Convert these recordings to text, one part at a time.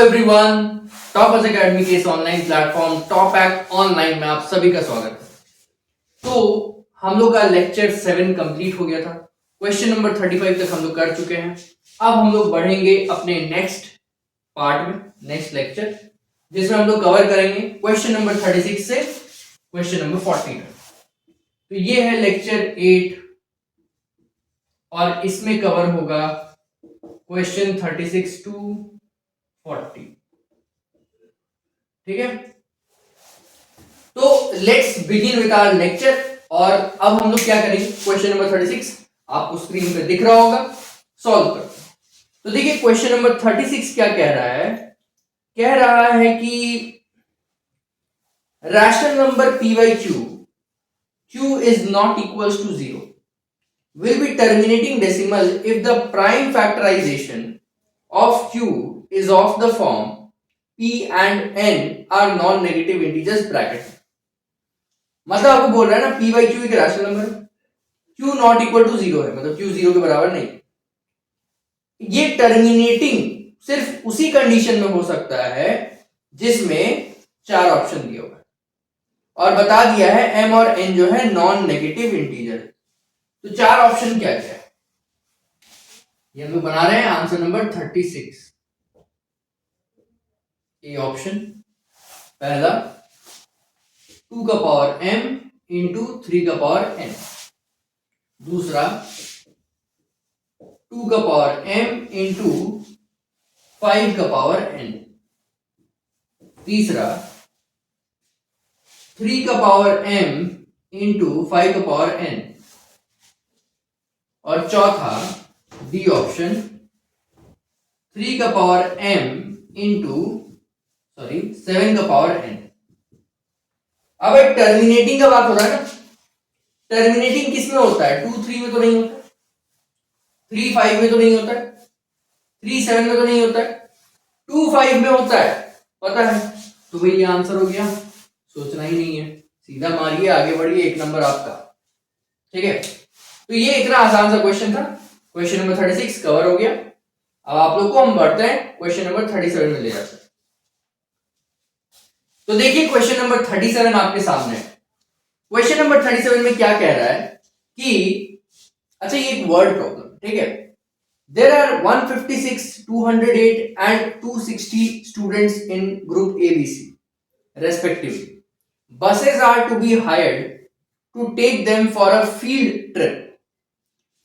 Everyone, toppers academy के इस online platform top act online में आप सभी का स्वागत है। तो हम लोग का लेक्चर 7 कंप्लीट हो गया था। क्वेश्चन नंबर 35 तक हम लोग कर चुके हैं। अब हम लोग बढ़ेंगे अपने नेक्स्ट पार्ट में, नेक्स्ट लेक्चर, जिसमें हम लोग कवर करेंगे क्वेश्चन नंबर 36 से क्वेश्चन नंबर 40 तक। तो ये है लेक्चर 8 और इसमें कवर होगा क्वेश्चन 36 टू 40। ठीक है, तो let's begin with our lecture. और अब हम लोग क्या करेंगे, क्वेश्चन नंबर 36 आपको स्क्रीन पे दिख रहा होगा, सॉल्व करते हैं। तो देखिए क्वेश्चन नंबर 36 क्या कह रहा है, कह रहा है कि rational number p by q is not equals to 0 will be terminating decimal if the prime factorization of q is of the form p and n are non-negative integers bracket। मतलब आपको बोल रहा है ना p by q एक rational number है, q not equal to 0 है, मतलब q 0 के बराबर नहीं। ये टर्मिनेटिंग सिर्फ उसी कंडीशन में हो सकता है जिसमें 4 ऑप्शन दिए हुए हैं और बता दिया है m और n जो है नॉन नेगेटिव इंटीजर। तो 4 ऑप्शन क्या क्या है ये हम लोग बना रहे हैं। आंसर नंबर 36 ए ऑप्शन, पहला 2 का पावर m इंटू 3 का पावर n, दूसरा 2 का पावर m इंटू 5 का पावर n, तीसरा 3 का पावर m इंटू 5 का पावर n, और चौथा डी ऑप्शन 3 का पावर m इंटू 7 का पावर n। अब एक टर्मिनेटिंग का बात हो रहा है ना, टर्मिनेटिंग किस में होता है, 2 3 में तो नहीं होता, 3 5 में तो नहीं होता है, 3 7 में तो नहीं होता है, 2 5 में होता है, पता है। तो भाई ये आंसर हो गया, सोचना ही नहीं है, सीधा मारिए, आगे बढ़िए, 1 नंबर आपका। ठीक है, तो ये इतना आसान सा क्वेश्चन था। क्वेश्चन नंबर 36 कवर हो गया। अब आप लोग को हम बढ़ते हैं क्वेश्चन नंबर 37 में ले जाते हैं। तो देखिए क्वेश्चन नंबर 37 आपके सामने है। क्वेश्चन नंबर 37 में क्या कह रहा है कि अच्छा ये एक वर्ड प्रॉब्लम, ठीक है। There are 156, 208 and 260 students in group ABC respectively. Buses are to be hired to take them for a field trip.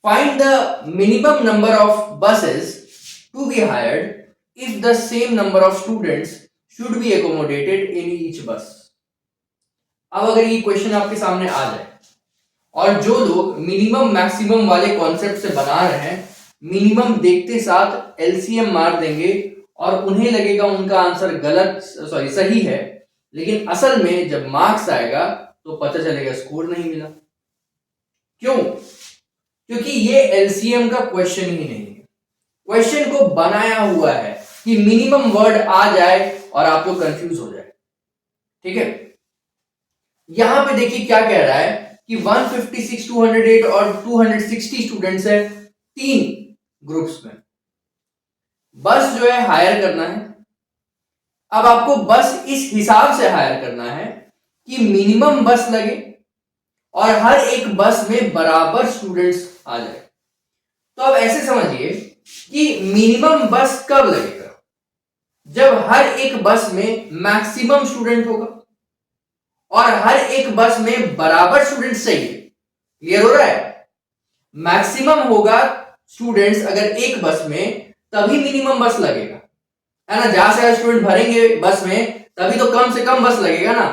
Find the minimum number of buses to be hired if the same number of students should be accommodated in each bus. अब अगर ये question आपके सामने आ जाए और जो लोग minimum maximum वाले कॉन्सेप्ट से बना रहे हैं, मिनिमम देखते साथ एलसीएम मार देंगे और उन्हें लगेगा उनका आंसर सही है, लेकिन असल में जब मार्क्स आएगा तो पता चलेगा स्कोर नहीं मिला। क्यों? क्योंकि ये एलसीएम का क्वेश्चन ही नहीं है। क्वेश्चन को बनाया हुआ है कि मिनिमम वर्ड आ जाए और आप लोग कंफ्यूज हो जाए। ठीक है, यहां पे देखिए क्या कह रहा है कि 156, 208 और 260 स्टूडेंट्स है 3 ग्रुप्स में। बस जो है हायर करना है। अब आपको बस इस हिसाब से हायर करना है कि मिनिमम बस लगे और हर एक बस में बराबर स्टूडेंट्स आ जाए। तो अब ऐसे समझिए कि मिनिमम बस कब लगेगा, जब हर एक बस में मैक्सिमम स्टूडेंट होगा और हर एक बस में बराबर स्टूडेंट्स चाहिए। क्लियर हो रहा है? मैक्सिमम होगा स्टूडेंट्स अगर एक बस में, तभी मिनिमम बस लगेगा, है ना। ज्यादा से ज्यादा स्टूडेंट भरेंगे बस में तभी तो कम से कम बस लगेगा ना।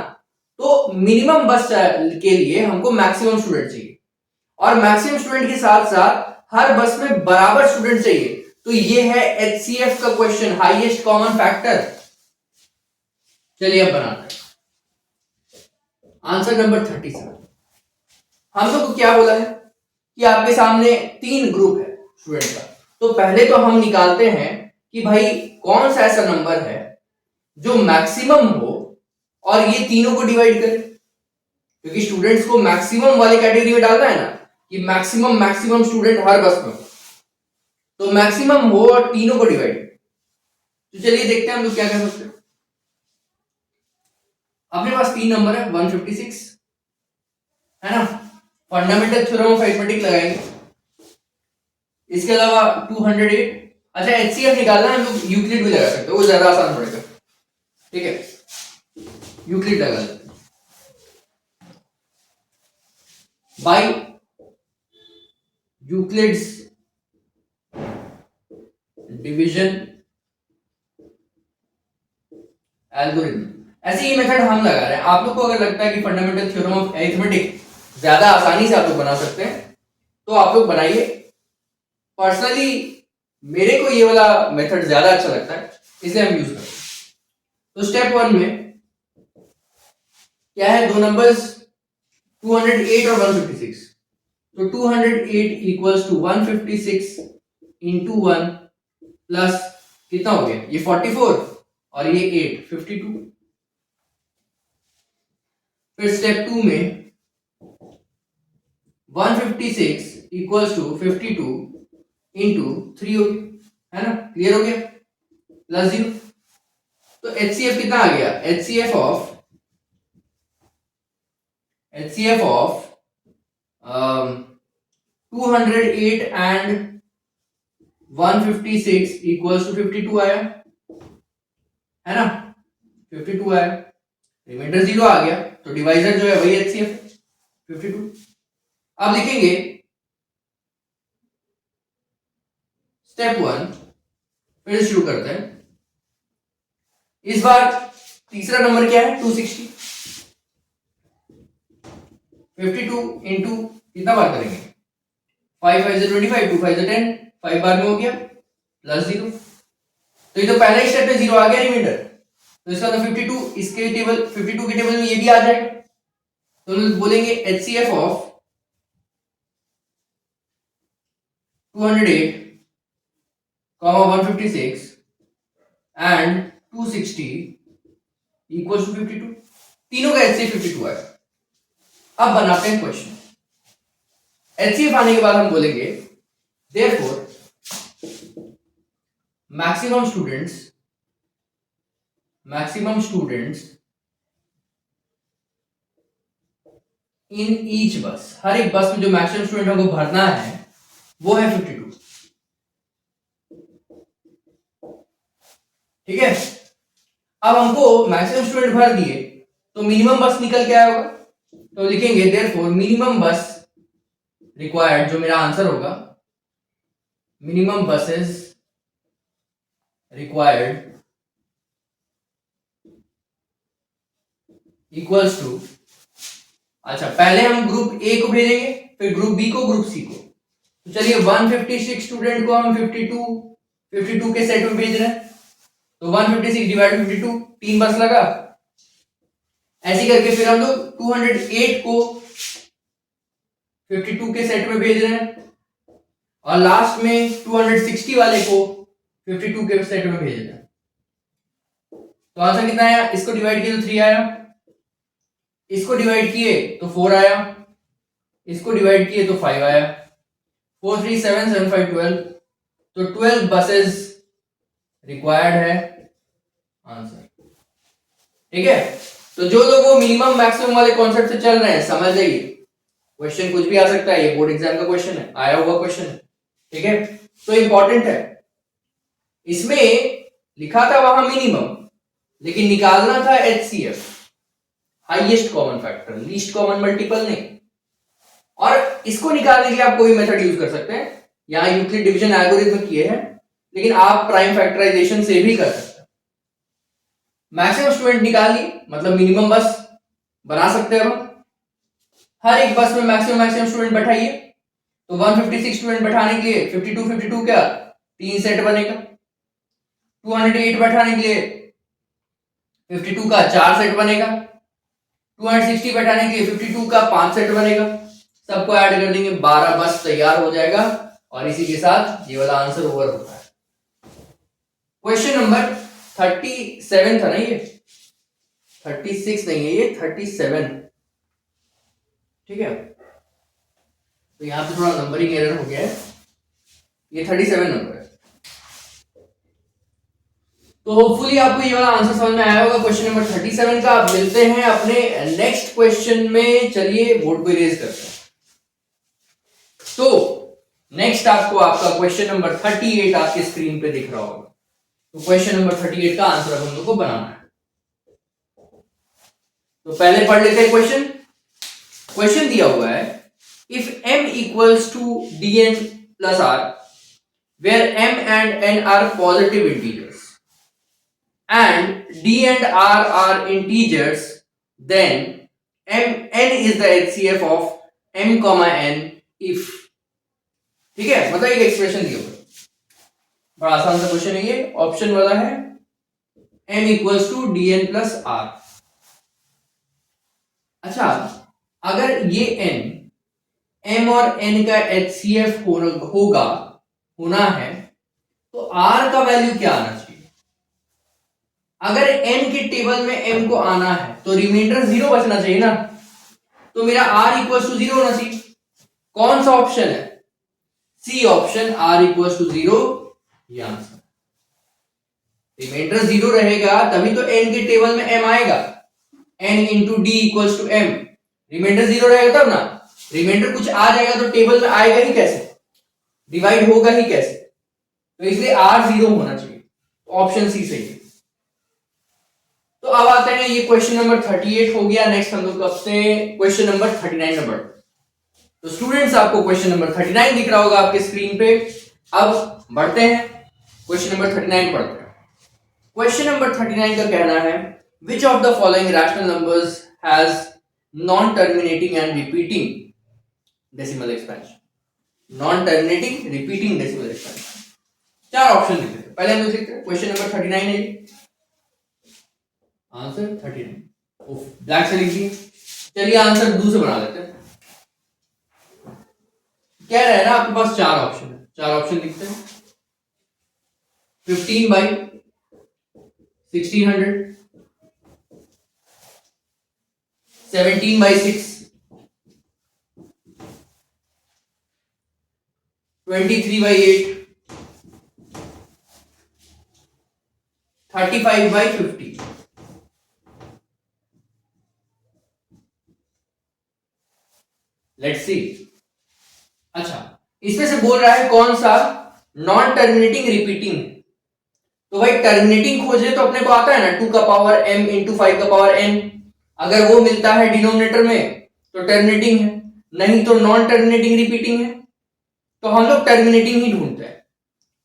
तो मिनिमम बस के लिए हमको मैक्सिमम स्टूडेंट चाहिए और मैक्सिमम स्टूडेंट के साथ साथ हर बस में बराबर स्टूडेंट चाहिए। तो ये है HCF का क्वेश्चन, हाईएस्ट कॉमन फैक्टर। चलिए अब बनाते हैं आंसर नंबर 37। हम लोग को क्या बोला है कि आपके सामने 3 ग्रुप है स्टूडेंट का। तो पहले तो हम निकालते हैं कि भाई कौन सा ऐसा नंबर है जो मैक्सिमम हो और ये तीनों को डिवाइड करे, क्योंकि स्टूडेंट्स को मैक्सिमम वाले कैटेगरी में डालना है ना कि मैक्सिमम स्टूडेंट हर बस में हो। तो मैक्सिमम हो और तीनों को डिवाइड। तो चलिए देखते हैं हम लोग क्या कर सकते हैं। अपने पास 3 नंबर है, 156 है ना, फंडामेंटल थ्योरम ऑफ अरिथमेटिक लगाएंगे, इसके अलावा 208। अच्छा एचसीएफ निकालना है, हम लोग यूक्लिड भी लगा सकते हैं, वो ज्यादा आसान पड़ेगा। ठीक है, यूक्लिड लगा लेते हैं। बाय यूक्लिड्स डिवीजन एल्गोरिथम, ऐसे ही मेथड हम लगा रहे हैं। आप लोग को अगर लगता है कि फंडामेंटल थ्योरम ऑफ अरिथमेटिक ज्यादा आसानी से आप लोग बना सकते हैं तो आप लोग बनाइए। पर्सनली मेरे को ये वाला मेथड ज्यादा अच्छा लगता है, इसलिए हम यूज करते हैं। तो स्टेप 1 में क्या है, दो नंबर्स 208 और 156। तो 208 इक्वल्स टू 156 इंटू 1 प्लस कितना हो गया, ये 44 और ये 8, 52। फिर स्टेप 2 में 156 इक्वल्स टू 52 इंटू 3 हो गया, है ना, क्लियर हो गया, प्लस 0। तो HCF कितना आ गया, HCF of 208 and 156 equals to 52 आया, है ना, 52 आया, रिमाइंडर 0 आ गया, तो डिवाइजर जो है वही HCF 52। अब लिखेंगे स्टेप 1, फिर से शुरू करते हैं। इस बार तीसरा नंबर क्या है, 260। 52 इंटू कितना बार करेंगे, 5 5 25, 2 5 10, 5 बार में हो गया, प्लस 0। तो ये तो पहला ही स्टेप में 0 आ गया रिमाइंडर, तो इसका तो 52 इसके टेबल 52 के टेबल में ये भी आ जाएगा। तो बोलेंगे HCF of 208 156 and 260 equal to 52, तीनों का HCF 52 आएगा। अब बनाते हैं क्वेश्चन। HCF आने के बाद हम बोलेंगे therefore maximum students in each bus, हर एक बस में जो मैक्सिमम स्टूडेंट हमको भरना है वो है 52। ठीक है, अब हमको मैक्सिमम स्टूडेंट भर दिए तो मिनिमम बस निकल के आया होगा, तो लिखेंगे therefore मिनिमम बस रिक्वायर्ड, जो मेरा आंसर होगा, minimum buses required equals to, अच्छा पहले हम ग्रुप ए को भेजेंगे, फिर ग्रुप बी को, ग्रुप सी को। तो चलिए 156 स्टूडेंट को हम 52 के सेट में भेज रहे हैं, तो 156 डिवाइड 52, 3 बस लगा, ऐसे करके फिर हम लोग 208 को 52 के सेट में भेज रहे हैं और लास्ट में 260 वाले को 52 के सेट में भेज रहे हैं। तो आंसर कितना आया, इसको डिवाइड किया तो 3 आया, इसको डिवाइड किए तो 4 आया, इसको डिवाइड किए तो 5 आया, 4 3 7 7 5 12, तो 12 बसेस रिक्वायर्ड है आंसर। ठीक है, तो जो लोग मिनिमम मैक्सिमम वाले कॉन्सेप्ट से चल रहे हैं समझ जाइए, क्वेश्चन कुछ भी आ सकता है, ये बोर्ड एग्जाम का क्वेश्चन है, आया हुआ क्वेश्चन है। ठीक है, तो इंपॉर्टेंट है, इसमें लिखा था वहां मिनिमम, लेकिन निकालना था HCF, highest common factor, least common multiple नहीं। और इसको निकालने के लिए आप कोई मेथड यूज कर सकते हैं, यहां यूक्लिड डिवीजन एल्गोरिथम किए हैं, लेकिन आप प्राइम फैक्टराइजेशन से भी कर सकते हैं। मैक्सिमम स्टूडेंट निकाल लिए, मतलब मिनिमम बस बना सकते हैं हम, हर एक बस में मैक्सिमम स्टूडेंट बैठाइए, तो 156 स्टूडेंट बैठाने के लिए 52 क्या 3 सेट बनेगा, 208 बैठाने के लिए 52 का 4 सेट बनेगा, 260 बैठाने के लिए 52 का 5 सेट बनेगा, सबको ऐड कर देंगे, 12 बस तैयार हो जाएगा और इसी के साथ ये वाला आंसर ओवर होता है। क्वेश्चन नंबर 37 था ना, ये 36 नहीं है, ये 37। ठीक है, तो यहां पे थोड़ा नंबरिंग एरर हो गया है, ये 37 नंबर है। तो होपफुली आपको ये वाला आंसर समझ में आया होगा क्वेश्चन नंबर 37 का। आप मिलते हैं अपने नेक्स्ट क्वेश्चन में। चलिए बोर्ड को इरेज करते हैं। तो नेक्स्ट आपको आपका क्वेश्चन नंबर 38 आपके स्क्रीन पे दिख रहा होगा। तो क्वेश्चन नंबर 38 का आंसर हम लोग को बनाना है। तो पहले पढ़ लेते हैं क्वेश्चन। क्वेश्चन दिया हुआ है, if m equals to dn plus r where m and n are positive integers and d and r are integers, then n is the HCF of m comma n if। ठीक है, मतलब एक expression दिया हुआ है, बड़ा आसान सा क्वेश्चन है ये। ऑप्शन वाला है m equals to dn plus r। अच्छा, अगर ये n m और n का HCF होना है तो r का वैल्यू क्या आना चाहिए? अगर n के टेबल में m को आना है तो रिमाइंडर 0 बचना चाहिए ना, तो मेरा r इक्वल्स टू 0 होना चाहिए। कौन सा ऑप्शन है? C option, r equals to 0 ये आंसर। रिमाइंडर 0 रहेगा तभी तो n के टेबल में m आएगा। n into D equals to m, remainder 0 रहेगा तब ना। रिमाइंडर कुछ आ जाएगा तो टेबल में आएगा ही कैसे, डिवाइड होगा ही कैसे? तो इसलिए r 0 होना चाहिए। ऑप्शन सी सही है। तो अब आते हैं, ये क्वेश्चन नंबर 38 हो गया। नेक्स्ट हम लोग करते हैं क्वेश्चन नंबर 39 नंबर। तो स्टूडेंट्स आपको क्वेश्चन नंबर 39 दिख रहा होगा आपके स्क्रीन पे। अब बढ़ते हैं, क्वेश्चन नंबर 39 पढ़ते हैं। क्वेश्चन नंबर 39 का कहना है, which of the following rational numbers has non terminating and repeating decimal expansion. Non terminating repeating decimal expansion, चार ऑप्शन दिख रहे हैं। पहले हम लोग देखते हैं क्वेश्चन नंबर 39 है, आंसर 39। ब्लैक से लिख दिए। चलिए आंसर ब्लू से बना लेते हैं। कह रहा है ना आपके पास चार ऑप्शन है, चार ऑप्शन लिखते हैं। 15 by 1600, 17 by 6, 23 by 8, 35 by 50। Let's see. अच्छा, इसमें से बोल रहा है कौन सा नॉन टर्मिनेटिंग रिपीटिंग। तो भाई टर्मिनेटिंग खोजे तो अपने को आता है ना 2 का पावर m इंटू 5 का पावर n। अगर वो मिलता है डिनोमिनेटर में तो टर्मिनेटिंग है, नहीं तो नॉन टर्मिनेटिंग रिपीटिंग है। तो हम लोग टर्मिनेटिंग ही ढूंढते हैं।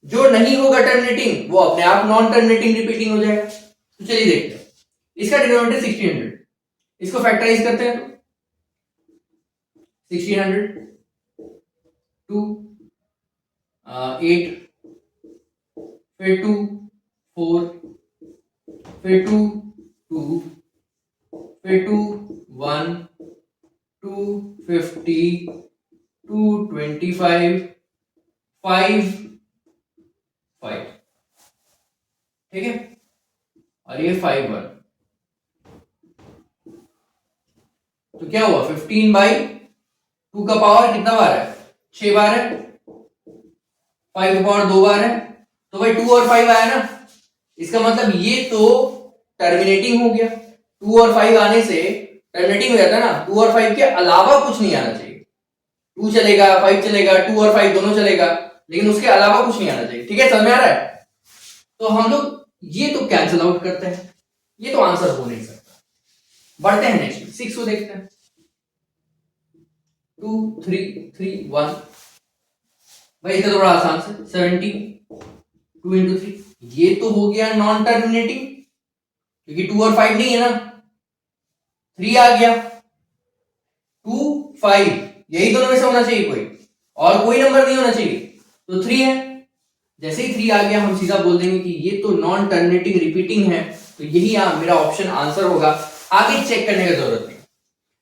जो नहीं होगा टर्मिनेटिंग वो अपने आप नॉन टर्मिनेटिंग रिपीटिंग हो जाएगा। तो चलिए देखते हैं। इसका डिनोमिनेटर 1600, इसको फैक्टराइज करते हैं। 1600 2 8, फिर 2 4, फिर 2 2, फिर 2 1, 2 50, 2 25, 5 5। ठीक है, और ये 5 1। तो क्या हुआ? 15 बाई 2 का पावर कितना बार है? 6 बार है। 5 का पावर 2 बार है। तो भाई 2 और 5 आया ना, इसका मतलब ये तो टर्मिनेटिंग हो गया। 2 और 5 आने से टर्मिनेटिंग हो जाता है ना। 2 और 5 के अलावा कुछ नहीं आना चाहिए। 2 चलेगा, 5 चलेगा, 2 और 5 दोनों चलेगा, लेकिन उसके अलावा कुछ नहीं आना चाहिए। ठीक है, समझ में आ रहा है? तो हम लोग ये तो कैंसिल आउट करते हैं, ये तो आंसर हो नहीं सकता। बढ़ते हैं नेक्स्ट 6 को देखते हैं। 2 3 3 1। भाई इतना तो बड़ा आसान से 17 2 इंटू 3, ये तो हो गया नॉन टर्मिनेटिंग क्योंकि 2 और 5 नहीं है ना। 3 आ गया, 2 5, यही दोनों में से होना चाहिए कोई, और कोई नंबर नहीं होना चाहिए। तो 3 है। जैसे ही 3 आ गया हम सीधा बोल देंगे कि ये तो नॉन टर्मिनेटिंग रिपीटिंग है, तो यही मेरा ऑप्शन आंसर होगा। आगे चेक करने की जरूरत नहीं,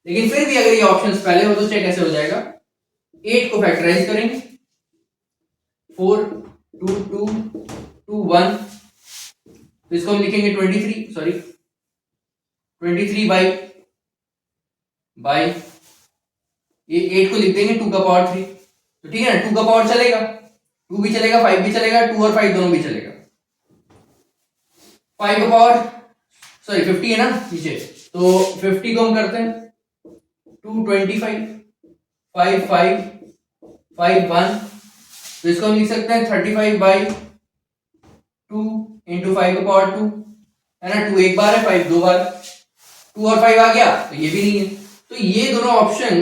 लेकिन फिर भी अगर ये ऑप्शंस पहले हो तो चेक कैसे हो जाएगा? 8 को फैक्टराइज करेंगे, 4 2 2 2 1, तो इसको हम लिखेंगे 23 सॉरी 23 बाई ये 8 को लिख देंगे 2 का पावर 3। तो ठीक है ना, 2 का पावर चलेगा, 2 भी चलेगा, 5 भी चलेगा, 2 और 5 दोनों भी चलेगा। 5 का पावर, सॉरी 50 है ना नीचे, तो 50 को हम करते हैं 225, 5 5 5 1, तो इसको हम लिख सकते हैं 35/2 इंटू 5 का पावर 2, है ना। 2 एक बार है, 5 दो बार, 2 और 5 आ गया, तो ये भी नहीं है। तो ये दोनों ऑप्शन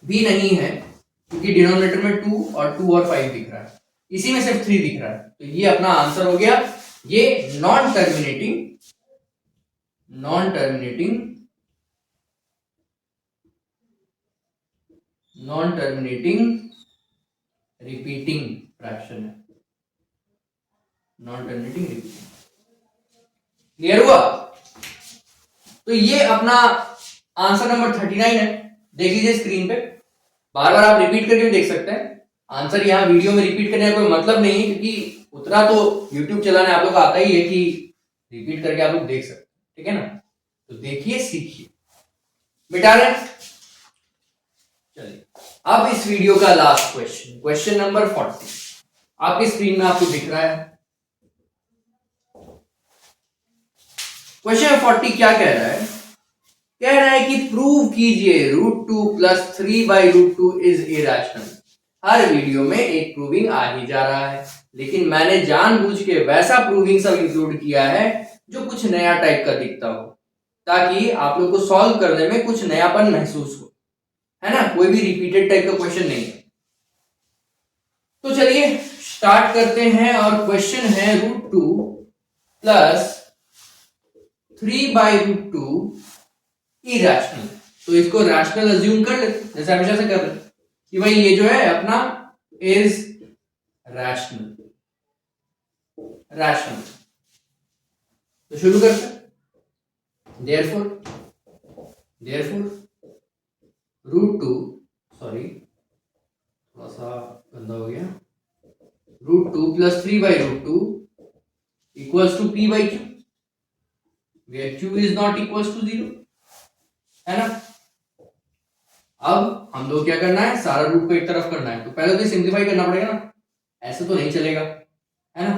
भी नहीं है, क्योंकि डिनोमिनेटर में 2 और 5 दिख रहा है, इसी में सिर्फ 3 दिख रहा है। तो ये अपना आंसर हो गया, ये नॉन टर्मिनेटिंग रिपीटिंग फ्रैक्शन है, नॉन टर्मिनेटिंग रिपीटिंग। क्लियर हुआ? तो ये अपना आंसर नंबर 39 है। देख लीजिए स्क्रीन पे, बार बार आप रिपीट करके देख सकते हैं। आंसर यहाँ वीडियो में रिपीट करने का कोई मतलब नहीं है, क्योंकि उतना तो YouTube चलाने आप लोग को आता ही है कि रिपीट करके आप लोग देख सकते हैं, ठीक है ना। तो देखिए, सीखिए, मिटा रहे। चलिए अब इस वीडियो का लास्ट क्वेश्चन, क्वेश्चन नंबर 40 आपकी स्क्रीन में आपको दिख रहा है। क्वेश्चन 40 क्या कह रहा है? कह रहा है कि प्रूव कीजिए √2 + 3/√2 इज इरेशनल। हर वीडियो में एक प्रूविंग आ ही जा रहा है, लेकिन मैंने जानबूझ के वैसा प्रूविंग सब इंक्लूड किया है जो कुछ नया टाइप का दिखता हो, ताकि आप लोग को सॉल्व करने में कुछ नयापन महसूस हो, है ना। कोई भी रिपीटेड टाइप का क्वेश्चन नहीं है। तो चलिए स्टार्ट करते हैं, और क्वेश्चन है √2 + 3/√2 इरेशनल। तो इसको रैशनल अज्यूम कर लेते, जैसे हमेशा से कर रहे हैं कि भाई ये जो है अपना इज रैशनल। तो शुरू करते हैं। देयरफॉर √2, सॉरी थोड़ा सा गंदा हो गया, √2 + 3/√2 equals to p/q, where q is not equals to 0, है ना। अब हम लोग क्या करना है, सारा रूट को एक तरफ करना है, तो पहले तो सिंप्लीफाई करना पड़ेगा ना, ऐसे तो नहीं चलेगा, है ना।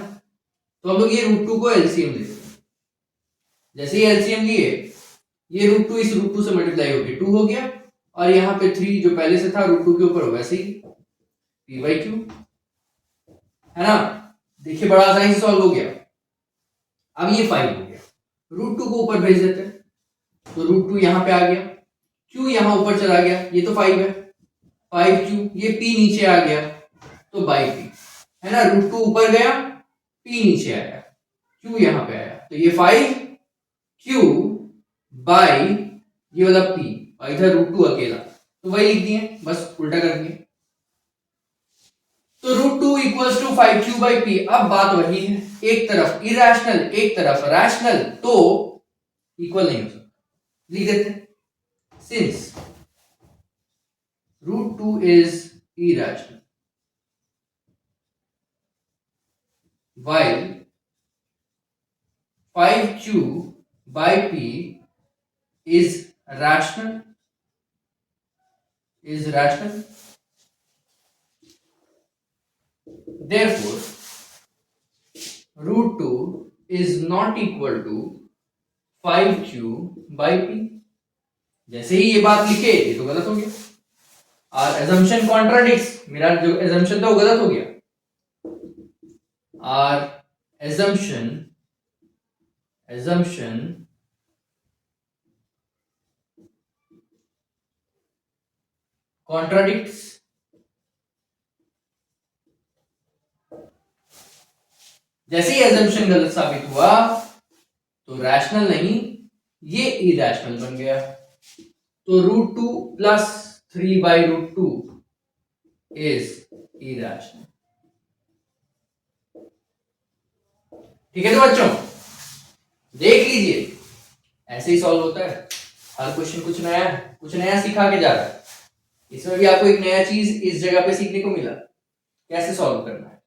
तो हम लोग ये √2 को एलसीएम लेते हैं। जैसे ही एलसीएम लिए, ये √2 इस √2 से मल्टीप्लाई होकर 2 हो गया, और यहाँ पे 3 जो पहले से था √2 के ऊपर वैसे ही p/q, है ना। देखिए बड़ा आसानी से सॉल्व हो गया। अब ये 5 हो गया, √2 को ऊपर भेज देते हैं, तो √2 यहाँ पे आ गया, q यहाँ ऊपर चला गया, ये तो 5 है, 5q, ये p नीचे आ गया, तो बाई p, है ना। √2 ऊपर गया, p नीचे आया, q यहाँ पे आया, तो ये 5q बाई ये वाला p, और इधर √2 अकेला, तो वही लिख दिए, बस उल्टा कर दिए। तो √2 इक्वल्स टू 5q/p। अब बात वही है, एक तरफ इरेशनल एक तरफ रैशनल, तो इक्वल नहीं हो सकता, लिख देते हैं। Since √2 is irrational while 5q/p is rational, therefore √2 is not equal to 5q/p। जैसे ही ये बात लिखे, ये तो गलत हो गया, और assumption contradicts, मेरा जो assumption था वो गलत हो गया, और assumption contradicts जैसे ही assumption गलत साबित हुआ, तो रैशनल नहीं, ये इरेशनल बन गया। तो √2 + 3/√2 इज इरेशनल। ठीक है, तो बच्चों देख लीजिए, ऐसे ही सॉल्व होता है। हर क्वेश्चन कुछ नया सिखा के जा रहा है। इसमें भी आपको एक नया चीज इस जगह पे सीखने को मिला, कैसे सॉल्व करना है।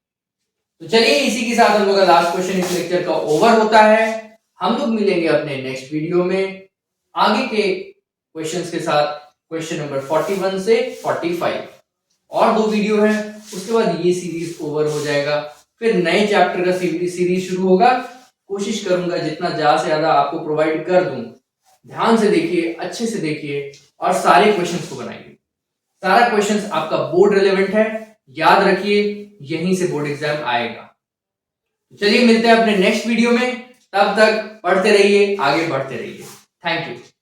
तो चलिए इसी के साथ हम लोग का लास्ट क्वेश्चन इस लेक्चर का ओवर होता है। हम लोग मिलेंगे अपने नेक्स्ट वीडियो में आगे के क्वेश्चंस के साथ, क्वेश्चन नंबर 41 से 45, और 2 वीडियो है, उसके बाद ये सीरीज ओवर हो जाएगा, फिर नए चैप्टर का सीरीज शुरू होगा, कोशिश करूंगा जितना ज्यादा से ज्यादा आपको प्रोवाइड कर दूं। ध्यान से देखिए, अच्छे से देखिए और सारे क्वेश्चंस को बनाइए। सारा क्वेश्चंस आपका बोर्ड रिलेवेंट है, याद रखिए, यहीं से बोर्ड एग्जाम आएगा। चलिए मिलते हैं अपने नेक्स्ट वीडियो में, तब तक पढ़ते रहिए, आगे बढ़ते रहिए। Thank you.